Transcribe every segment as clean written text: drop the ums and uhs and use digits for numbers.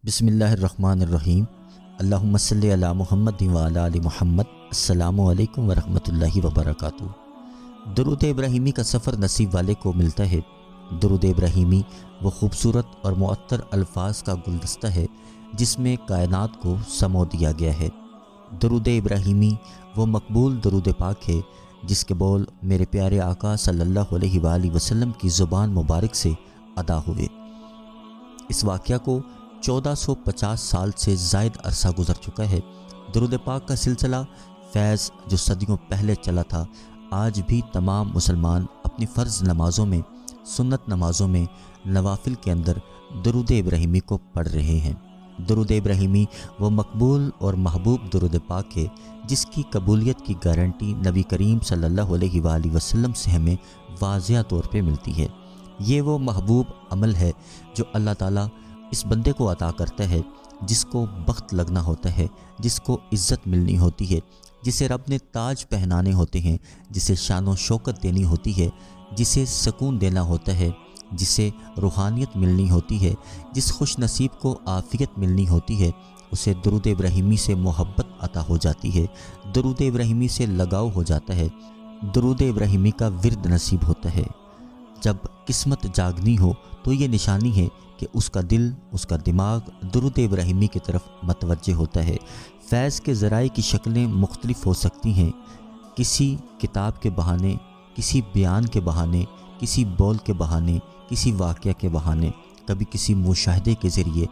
بسم اللہ الرحمن الرحیم۔ اللہم صلی علی محمد وعلی آل محمد۔ السلام علیکم ورحمۃ اللہ وبرکاتہ۔ درود ابراہیمی کا سفر نصیب والے کو ملتا ہے۔ درود ابراہیمی وہ خوبصورت اور معطر الفاظ کا گلدستہ ہے جس میں کائنات کو سمو دیا گیا ہے۔ درود ابراہیمی وہ مقبول درود پاک ہے جس کے بول میرے پیارے آقا صلی اللہ علیہ وآلہ وسلم کی زبان مبارک سے ادا ہوئے۔ اس واقعہ کو 1450 سال سے زائد عرصہ گزر چکا ہے۔ درود پاک کا سلسلہ فیض جو صدیوں پہلے چلا تھا، آج بھی تمام مسلمان اپنی فرض نمازوں میں، سنت نمازوں میں، نوافل کے اندر درود ابراہیمی کو پڑھ رہے ہیں۔ درود ابراہیمی وہ مقبول اور محبوب درود پاک ہے جس کی قبولیت کی گارنٹی نبی کریم صلی اللہ علیہ وآلہ وسلم سے ہمیں واضح طور پہ ملتی ہے۔ یہ وہ محبوب عمل ہے جو اللہ تعالیٰ اس بندے کو عطا کرتا ہے جس کو بخت لگنا ہوتا ہے، جس کو عزت ملنی ہوتی ہے، جسے رب نے تاج پہنانے ہوتے ہیں، جسے شان و شوکت دینی ہوتی ہے، جسے سکون دینا ہوتا ہے، جسے روحانیت ملنی ہوتی ہے، جس خوش نصیب کو عافیت ملنی ہوتی ہے، اسے درود ابراہیمی سے محبت عطا ہو جاتی ہے، درود ابراہیمی سے لگاؤ ہو جاتا ہے، درود ابراہیمی کا ورد نصیب ہوتا ہے۔ جب قسمت جاگنی ہو تو یہ نشانی ہے کہ اس کا دل، اس کا دماغ درود ابراہیمی کی طرف متوجہ ہوتا ہے۔ فیض کے ذرائع کی شکلیں مختلف ہو سکتی ہیں، کسی کتاب کے بہانے، کسی بیان کے بہانے، کسی بول کے بہانے، کسی واقعہ کے بہانے، کبھی کسی مشاہدے کے ذریعے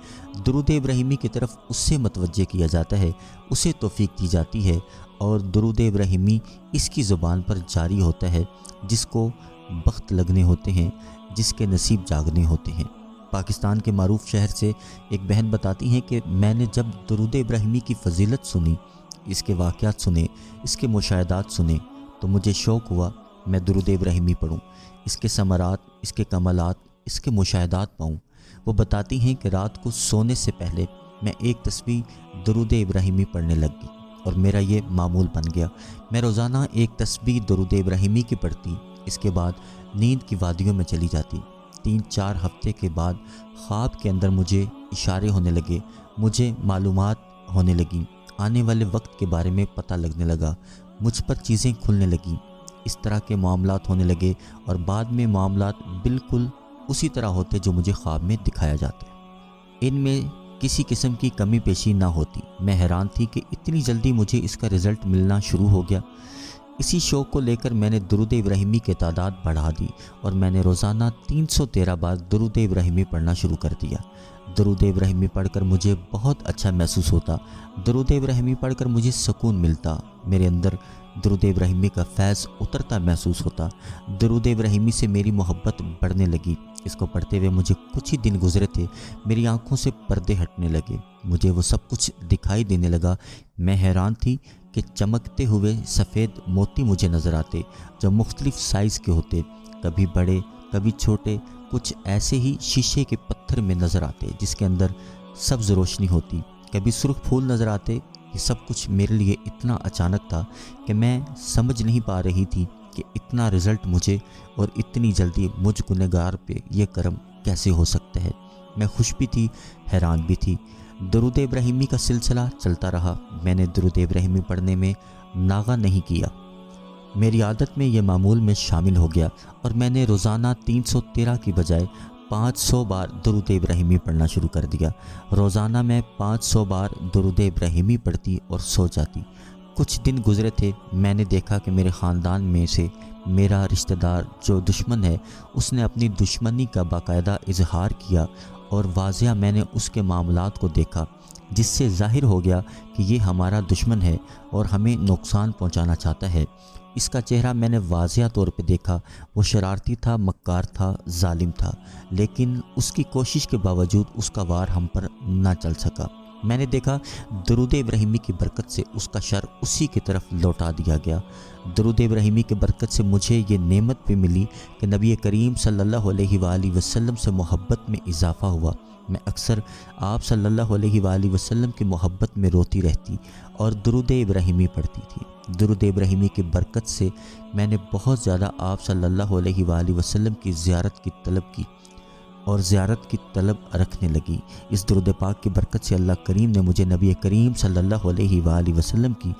درود ابراہیمی کی طرف اس سے متوجہ کیا جاتا ہے، اسے توفیق دی جاتی ہے اور درود ابراہیمی اس کی زبان پر جاری ہوتا ہے جس کو بخت لگنے ہوتے ہیں، جس کے نصیب جاگنے ہوتے ہیں۔ پاکستان کے معروف شہر سے ایک بہن بتاتی ہیں کہ میں نے جب درود ابراہیمی کی فضیلت سنی، اس کے واقعات سنے، اس کے مشاہدات سنے، تو مجھے شوق ہوا میں درود ابراہیمی پڑھوں، اس کے ثمرات، اس کے کمالات، اس کے مشاہدات پاؤں۔ وہ بتاتی ہیں کہ رات کو سونے سے پہلے میں ایک تسبیح درود ابراہیمی پڑھنے لگ گئی اور میرا یہ معمول بن گیا۔ میں روزانہ ایک تسبیح درود ابراہیمی کی پڑھتی، اس کے بعد نیند کی وادیوں میں چلی جاتی۔ 3-4 ہفتے کے بعد خواب کے اندر مجھے اشارے ہونے لگے، مجھے معلومات ہونے لگیں، آنے والے وقت کے بارے میں پتہ لگنے لگا، مجھ پر چیزیں کھلنے لگیں، اس طرح کے معاملات ہونے لگے اور بعد میں معاملات بالکل اسی طرح ہوتے جو مجھے خواب میں دکھایا جاتا ہے۔ ان میں کسی قسم کی کمی پیشی نہ ہوتی۔ میں حیران تھی کہ اتنی جلدی مجھے اس کا رزلٹ ملنا شروع ہو گیا۔ اسی شوق کو لے کر میں نے درود ابراہیمی کی تعداد بڑھا دی اور میں نے روزانہ 313 بار درود ابراہیمی پڑھنا شروع کر دیا۔ درود ابراہیمی پڑھ کر مجھے بہت اچھا محسوس ہوتا، درود ابراہیمی پڑھ کر مجھے سکون ملتا، میرے اندر درود ابراہیمی کا فیض اترتا محسوس ہوتا، درود ابراہیمی سے میری محبت بڑھنے لگی۔ اس کو پڑھتے ہوئے مجھے کچھ ہی دن گزرے تھے، میری آنکھوں سے پردے ہٹنے لگے، مجھے وہ سب کچھ دکھائی دینے لگا۔ میں حیران تھی کہ چمکتے ہوئے سفید موتی مجھے نظر آتے جو مختلف سائز کے ہوتے، کبھی بڑے، کبھی چھوٹے، کچھ ایسے ہی شیشے کے پتھر میں نظر آتے جس کے اندر سبز روشنی ہوتی، کبھی سرخ پھول نظر آتے۔ یہ سب کچھ میرے لیے اتنا اچانک تھا کہ میں سمجھ نہیں پا رہی تھی کہ اتنا رزلٹ مجھے اور اتنی جلدی مجھ گنہگار پہ یہ کرم کیسے ہو سکتا ہے۔ میں خوش بھی تھی، حیران بھی تھی۔ درود ابراہیمی کا سلسلہ چلتا رہا۔ میں نے درود ابراہیمی پڑھنے میں ناغہ نہیں کیا، میری عادت میں یہ معمول میں شامل ہو گیا اور میں نے روزانہ 313 کی بجائے 500 بار درود ابراہیمی پڑھنا شروع کر دیا۔ روزانہ میں 500 بار درود ابراہیمی پڑھتی اور سو جاتی۔ کچھ دن گزرے تھے، میں نے دیکھا کہ میرے خاندان میں سے میرا رشتہ دار جو دشمن ہے، اس نے اپنی دشمنی کا باقاعدہ اظہار کیا اور واضح میں نے اس کے معاملات کو دیکھا جس سے ظاہر ہو گیا کہ یہ ہمارا دشمن ہے اور ہمیں نقصان پہنچانا چاہتا ہے۔ اس کا چہرہ میں نے واضح طور پہ دیکھا، وہ شرارتی تھا، مکار تھا، ظالم تھا، لیکن اس کی کوشش کے باوجود اس کا وار ہم پر نہ چل سکا۔ میں نے دیکھا درود ابراہیمی کی برکت سے اس کا شر اسی کی طرف لوٹا دیا گیا۔ درود ابراہیمی کی برکت سے مجھے یہ نعمت بھی ملی کہ نبی کریم صلی اللہ علیہ وآلہ وسلم سے محبت میں اضافہ ہوا۔ میں اکثر آپ صلی اللہ علیہ وآلہ وسلم کی محبت میں روتی رہتی اور درود ابراہیمی پڑھتی تھی۔ درود ابراہیمی کی برکت سے میں نے بہت زیادہ آپ صلی اللہ علیہ وآلہ وسلم کی زیارت کی طلب کی۔ اور زیارت کی طلب رکھنے لگی۔ اس درود پاک کی برکت سے اللہ کریم نے مجھے نبی کریم صلی اللہ علیہ وآلہ وسلم کی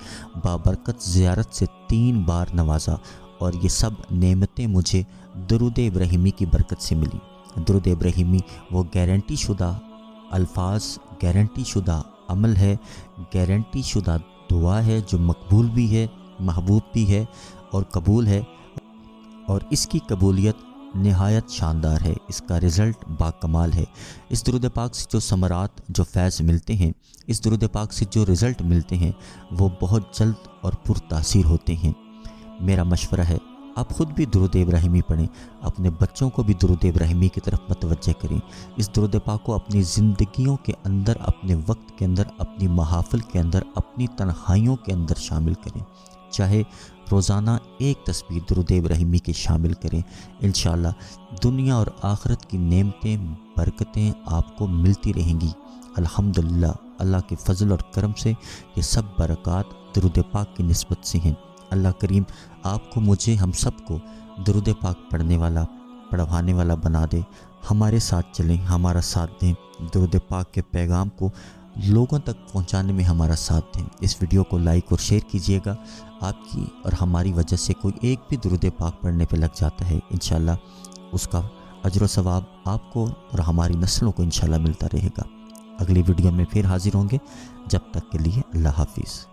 بابرکت زیارت سے 3 بار نوازا، اور یہ سب نعمتیں مجھے درود ابراہیمی کی برکت سے ملی۔ درود ابراہیمی وہ گارنٹی شدہ الفاظ، گارنٹی شدہ عمل ہے، گارنٹی شدہ دعا ہے جو مقبول بھی ہے، محبوب بھی ہے اور قبول ہے، اور اس کی قبولیت نہایت شاندار ہے، اس کا رزلٹ باکمال ہے۔ اس درود پاک سے جو ثمرات، جو فیض ملتے ہیں، اس درود پاک سے جو رزلٹ ملتے ہیں، وہ بہت جلد اور پرتاثیر ہوتے ہیں۔ میرا مشورہ ہے آپ خود بھی درود ابراہیمی پڑھیں، اپنے بچوں کو بھی درود ابراہیمی کی طرف متوجہ کریں۔ اس درود پاک کو اپنی زندگیوں کے اندر، اپنے وقت کے اندر، اپنی محافل کے اندر، اپنی تنہائیوں کے اندر شامل کریں۔ چاہے روزانہ 1 تسبیح درود ابراہیمی کے شامل کریں، انشاءاللہ دنیا اور آخرت کی نعمتیں، برکتیں آپ کو ملتی رہیں گی۔ الحمدللہ، اللہ کے فضل اور کرم سے یہ سب برکات درود پاک کی نسبت سے ہیں۔ اللہ کریم آپ کو، مجھے، ہم سب کو درود پاک پڑھنے والا، پڑھوانے والا بنا دے۔ ہمارے ساتھ چلیں، ہمارا ساتھ دیں، درود پاک کے پیغام کو لوگوں تک پہنچانے میں ہمارا ساتھ دیں۔ اس ویڈیو کو لائک اور شیئر کیجیے گا۔ آپ کی اور ہماری وجہ سے کوئی ایک بھی درود پاک پڑھنے پہ لگ جاتا ہے، انشاءاللہ اس کا اجر و ثواب آپ کو اور ہماری نسلوں کو انشاءاللہ ملتا رہے گا۔ اگلی ویڈیو میں پھر حاضر ہوں گے، جب تک کے لیے اللہ حافظ۔